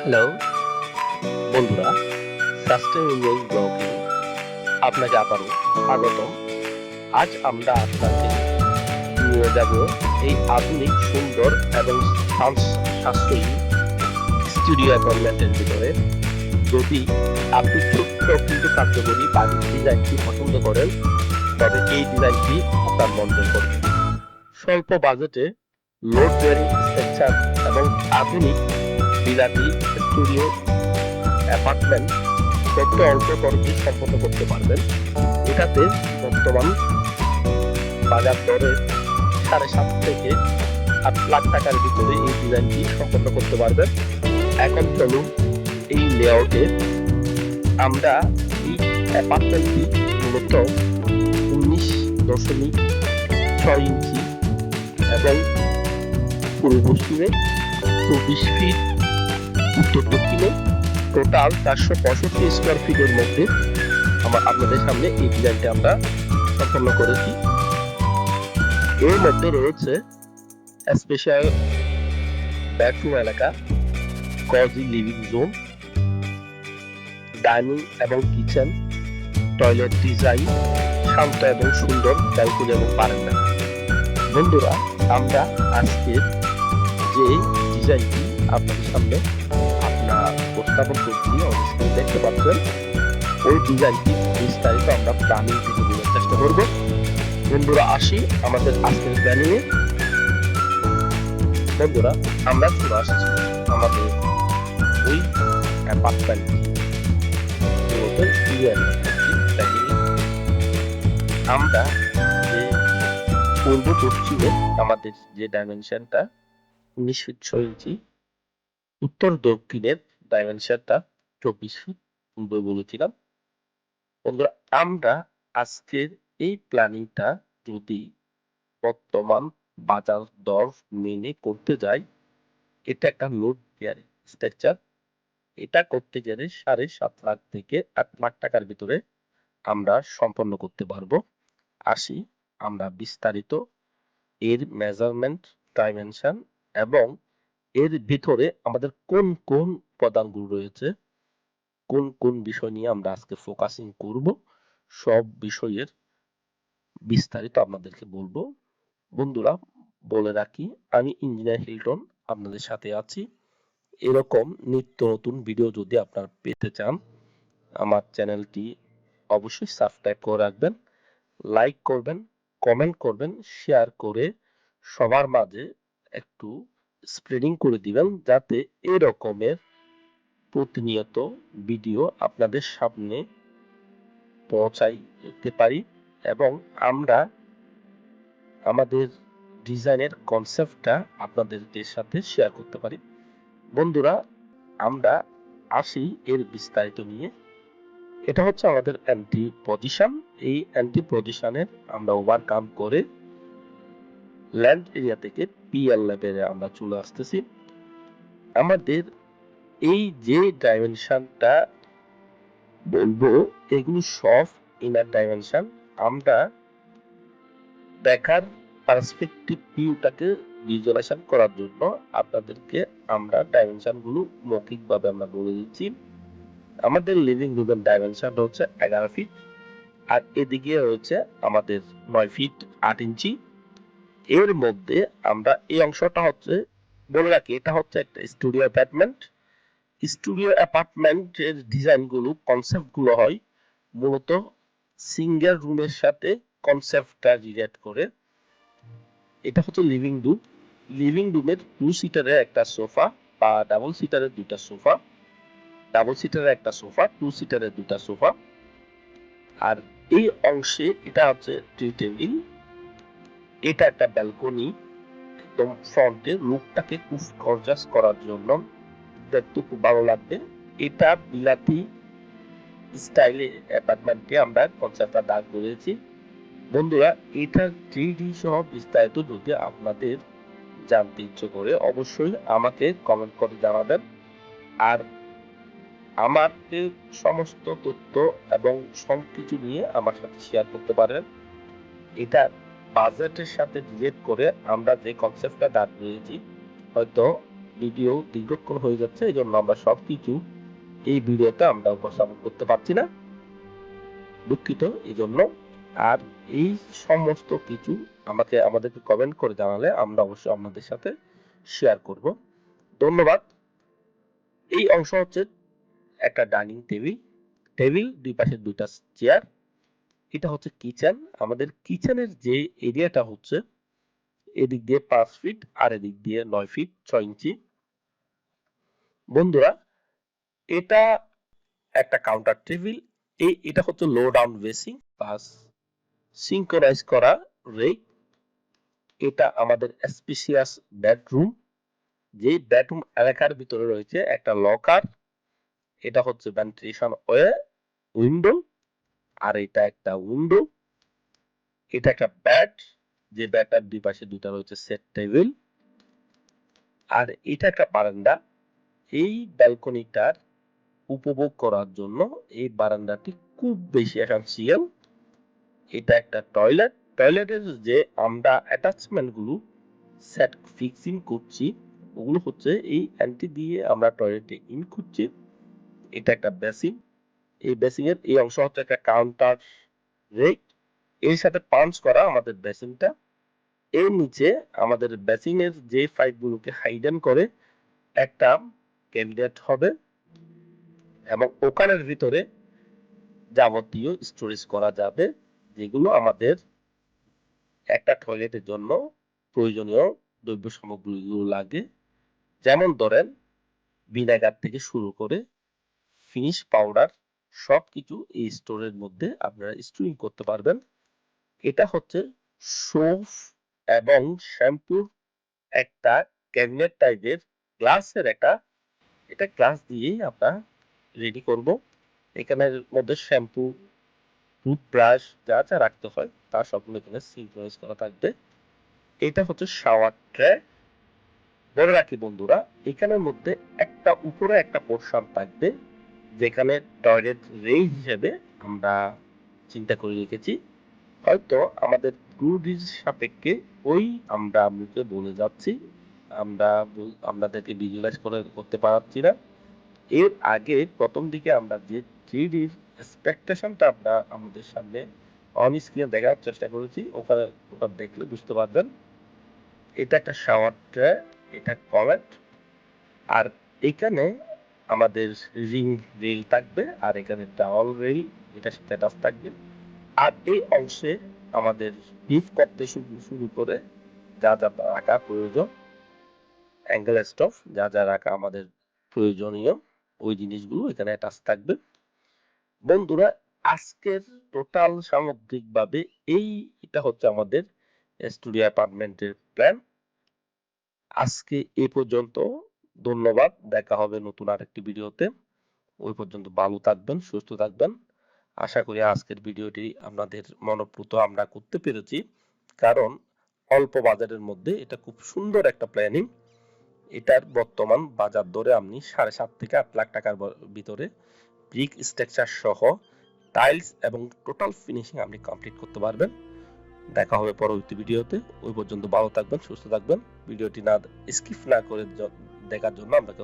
Hello বন্ধুরা, sustainable ব্লগে আপনাকে আবারও স্বাগতম। আজ আমরা আপনাকে নিয়ে যাব এই আধুনিক, সুন্দর এবং সাশ্রয়ী স্টুডিও অ্যাপার্টমেন্টের ভিতরে। যদি আপনি ছোট্ট কিন্তু কার্যকরী বাড়ির ডিজাইনটি পছন্দ করেন, তবে এই ডিজাইনটি আপনার মন জয় করবে। স্বল্প বাজেটে লোড বেয়ারিং স্ট্রাকচার এবং আধুনিক বিলাতি স্টুডিও অ্যাপার্টমেন্ট তথ্য অল্প খরচে সম্পন্ন করতে পারবেন। এটাতে বর্তমান বাজার দরে 7.5 থেকে 8 লাখ টাকার ভিতরে এই ডিজাইনটি সম্পন্ন করতে পারবেন। এখন চলুন এই লেআউটে আমরা এই অ্যাপার্টমেন্টটি মূলত 19.6 ইঞ্চি এবং পূর্ব পশ্চিমে 24 ফিট, উত্তর দক্ষিণে টোটাল 465 স্কোয়ার ফিটের মধ্যে আপনাদের সামনে এই ডিজাইনটি আমরা সম্পন্ন করেছি। এর মধ্যে রয়েছে স্পেশাল বেডরুম এলাকা, কজি লিভিং জোন, ডাইনিং এবং কিচেন, টয়লেট ডিজাইন, শান্ত এবং সুন্দর ব্যালকনি এবং বারান্দা। বন্ধুরা, আমরা আজকের যে ডিজাইনটি আপনাদের সামনে উপস্থাপন করছি, অবশ্যই দেখতে পাচ্ছেন, ওই ডিজাইনটি বিস্তারিত আমরা প্ল্যানিং থেকে বোঝার চেষ্টা করব। বন্ধুরা, আসি আমাদের আজকের প্ল্যানিংয়ে। বন্ধুরা, আমরা চলে আসছি আমাদের ওই অ্যাপার্টমেন্টটি, আমরা যে পূর্ব পশ্চিমে আমাদের যে ডাইমেনশনটা 19 ফিট 6 ইঞ্চি, উত্তর দক্ষিণের ডাইমেনশনটা 24 ফিট পূর্বে বলেছিলাম। বন্ধুরা, আমরা আজকের এই প্ল্যানিংটা যদি বর্তমান বাজার দর মেনে করতে যাই, এটা একটা লোড বেয়ারিং স্ট্রাকচার। এটা করতে গেলে 7.5 লাখ থেকে 8 লাখ টাকার ভিতরে আমরা সম্পন্ন করতে পারবো। আসি আমরা বিস্তারিত এর মেজারমেন্ট, ডাইমেনশন এবং এর ভিতরে আমাদের কোন কোন উপাদানগুলো রয়েছে, কোন কোন বিষয় নিয়ে আমরা আজকে ফোকাসিং করব, সব বিষয়ের বিস্তারিত আপনাদেরকে বলবো। বন্ধুরা, বলে রাখি, আমি ইঞ্জিনিয়ার হিলটন আপনাদের সাথে আছি। এরকম নিত্য নতুন ভিডিও যদি আপনারা পেতে চান, আমার চ্যানেলটি অবশ্যই সাবস্ক্রাইব করে রাখবেন, লাইক করবেন, কমেন্ট করবেন, শেয়ার করে সবার মাঝে একটু স্প্রেডিং করে দিবেন, যাতে এরকমের প্রতিনিয়ত ভিডিও আপনাদের সামনে পৌঁছাইতে পারি এবং আমরা আমাদের ডিজাইনের কনসেপ্টটা আপনাদের সাথে শেয়ার করতে পারি। বন্ধুরা, আমরা আসি এর বিস্তারিত নিয়ে। এটা হচ্ছে আমাদের এন্ট্রি পজিশন। এই এন্ট্রি পজিশনের আমরা ওভারকাম করে ল্যান্ড এরিয়া থেকে পিএল লেভেলে আমরা চলে আসতেছি। আমাদের এই যে ডাইমেনশনটা বলবো, এগুলো সব ইনার ডাইমেনশন। আমরা দেখার পার্সপেক্টিভ ভিউটাকে ভিজুয়ালাইজেশন করার জন্য আপনাদেরকে আমরা ডাইমেনশন গুলো মৌখিকভাবে আমরা বলে দিচ্ছি। আমাদের লিভিং রুমের ডাইমেনশন হচ্ছে 11 ফিট, আর এদিকে রয়েছে আমাদের 9 ফিট 8 ইঞ্চি। এর মধ্যে আমরা এই অংশটা হচ্ছে, বলে রাখি, এটা হচ্ছে একটা স্টুডিও অ্যাপার্টমেন্ট। স্টুডিও অ্যাপার্টমেন্টের ডিজাইন গুলো, কনসেপ্ট গুলো হয় মূলত সিঙ্গেল রুমের সাথে কনসেপ্টটা রিলেট করে। এটা হচ্ছে লিভিং রুম। লিভিং রুমের 2 সিটারের একটা সোফা বা ডাবল সিটারের দুটা সোফা, ডাবল সিটারের একটা সোফা, 2 সিটারের দুটা সোফা। আর এই অংশে এটা হচ্ছে টি টেবিল, এটা একটা ব্যালকনি। একদম ফ্রন্টে লুকটাকে খুব গর্জাস করার জন্য দেখতে খুব ভালো লাগবে। এটা বিলাতি স্টাইলে অ্যাপার্টমেন্টে আমরা কনসেপ্টটা দাঁড় করেছি। বন্ধুরা, এটা 3D সহ বিস্তারিত যদি আপনাদের জানতে ইচ্ছে করে, অবশ্যই আমাকে কমেন্ট করে জানাবেন। আর আমাদের সমস্ত তথ্য এবং সবকিছু নিয়ে আমার সাথে শেয়ার করতে পারেন। এটা বাজেটের সাথে রিলেট করে আমরা যে কনসেপ্টটা দাঁড় করেছি, হয়তো ভিডিও দীর্ঘক্ষণ হয়ে যাচ্ছে, এই জন্য আমরা সবকিছু এই ভিডিওতে আমরা উপস্থাপন করতে পারছি না, দুঃখিত এই জন্য। আর এই সমস্ত কিছু আমাদেরকে কমেন্ট করে জানালে আমরা অবশ্যই আপনাদের সাথে শেয়ার করব। ধন্যবাদ। এই অংশ হচ্ছে একটা ডাইনিং টেবিল, দুই পাশে দুইটা চেয়ার। এটা হচ্ছে কিচেন। আমাদের কিচেনের যে এরিয়াটা হচ্ছে এদিক দিয়ে 5 ফিট আর এদিক দিয়ে 9 ফিট 6 ইঞ্চি। বন্ধুরা, এটা একটা কাউন্টার টেবিল। এটা হচ্ছে লো ডাউন বেসিং প্লাস সিঙ্ক্রোনাইজ করা রেক। এটা আমাদের স্পেশিয়াস বেডরুম, যে বেডরুম এলাকার ভিতরে রয়েছে একটা লকার। এটা হচ্ছে ভেন্টিলেশন উইন্ডো, আর এটা একটা উইন্ডো। এটা একটা বেড, যে বেডটার দুই পাশে দুটা রয়েছে সেট টেবিল। আর এটা একটা বারান্দা। এই ব্যালকনিটার উপভোগ করার জন্য এই বারান্দাটি খুব বেশি এসেনশিয়াল। এটা একটা টয়লেটের যে আমরা অ্যাটাচমেন্ট গুলো সেট ফিক্সিং করছি, ওগুলো হচ্ছে এই অ্যান্টি দিয়ে আমরা টয়লেটে ইন করছি। এটা একটা বেসিন। এই বেসিং এর এই অংশ হচ্ছে একটা কাউন্টার রেক, এর সাথে পাঞ্চ করা আমাদের বেসিনটা। এর নিচে আমাদের বেসিং এর যে পাইপ গুলোকে হাইডেন করে একটা ক্যাবিনেট হবে, এবং ওখানের ভিতরে যাবতীয় স্টোরেজ করা যাবে, যেগুলো আমাদের একটা টয়লেটের জন্য প্রয়োজনীয় দ্রব্য সামগ্রীগুলো লাগে। যেমন ধরেন ভিনেগার থেকে শুরু করে ফিনিশ পাউডার, সবকিছু এই স্টোরের মধ্যে আপনারা স্টোরিং করতে পারবেন। এটা হচ্ছে সোপ এবং শ্যাম্পুর একটা ক্যাবিনেট টাইপের গ্লাসের এটা গ্লাস দিয়েই আমরা রেডি করব। এখানের মধ্যে শ্যাম্পু, টুথব্রাশ যা যা রাখতে হয় তা সবগুলো এখানে সিনক্রোনাইজ করা থাকবে। এটা হচ্ছে শাওয়ার ট্রে। বলে রাখি বন্ধুরা, এখানের মধ্যে একটা উপরে একটা পোর্শন থাকবে, যেখানে টয়লেট রেঞ্জ হিসেবে আমরা চিন্তা করে রেখেছি। হয়তো আমাদের ক্রুডিজ সাপেক্ষে ওই আমরা আপনাকে বলে যাচ্ছি, আমরা আপনাদেরকে ভিজুয়ালাইজ করতে পারছি না। এর আগে প্রথম দিকে আমরা যে 3D এক্সপেকটেশনটা আমরা আমাদের সামনে অন স্ক্রিনে দেখার চেষ্টা করেছি, ওটা দেখলে বুঝতে পারবেন। এটা একটা শাওয়ার ট্রে, এটা কমেট, আর এখানে আমাদের রিং রেল থাকবে, আর এখানে টাওয়াল রেল, এটা স্ট্যাটাস থাকবে। আর এই অংশে আমাদের ডিপ করতে শুরু করে যা যা রাখা প্রয়োজন, অ্যাঙ্গেল স্টফ যা যা রাখা আমাদের প্রয়োজনীয়, ওই জিনিসগুলো এখানে অ্যাটাচ থাকবে। বন্ধুরা, আজকের টোটাল সামগ্রিকভাবে এটা হচ্ছে আমাদের স্টুডিও অ্যাপার্টমেন্টের প্ল্যান। আজকে এই পর্যন্ত। ধন্যবাদ। দেখা হবে নতুন আরেকটি ভিডিওতে। ওই পর্যন্ত ভালো থাকবেন, সুস্থ থাকবেন। আশা করি আজকের ভিডিওটি আপনাদের মনোপ্রত আমরা করতে পেরেছি, কারণ অল্প বাজারের মধ্যে এটা খুব সুন্দর একটা প্ল্যানিং। এটার বর্তমান বাজার দরে আপনি 7.5 থেকে 8 লাখ টাকার ভিতরে ব্রিক স্ট্রাকচার সহ টাইলস এবং টোটাল ফিনিশিং আপনি কমপ্লিট করতে পারবেন। দেখা হবে পরবর্তী ভিডিওতে। ওই পর্যন্ত ভালো থাকবেন, সুস্থ থাকবেন। ভিডিওটি স্কিপ না করে দেখার জন্য আপনাকে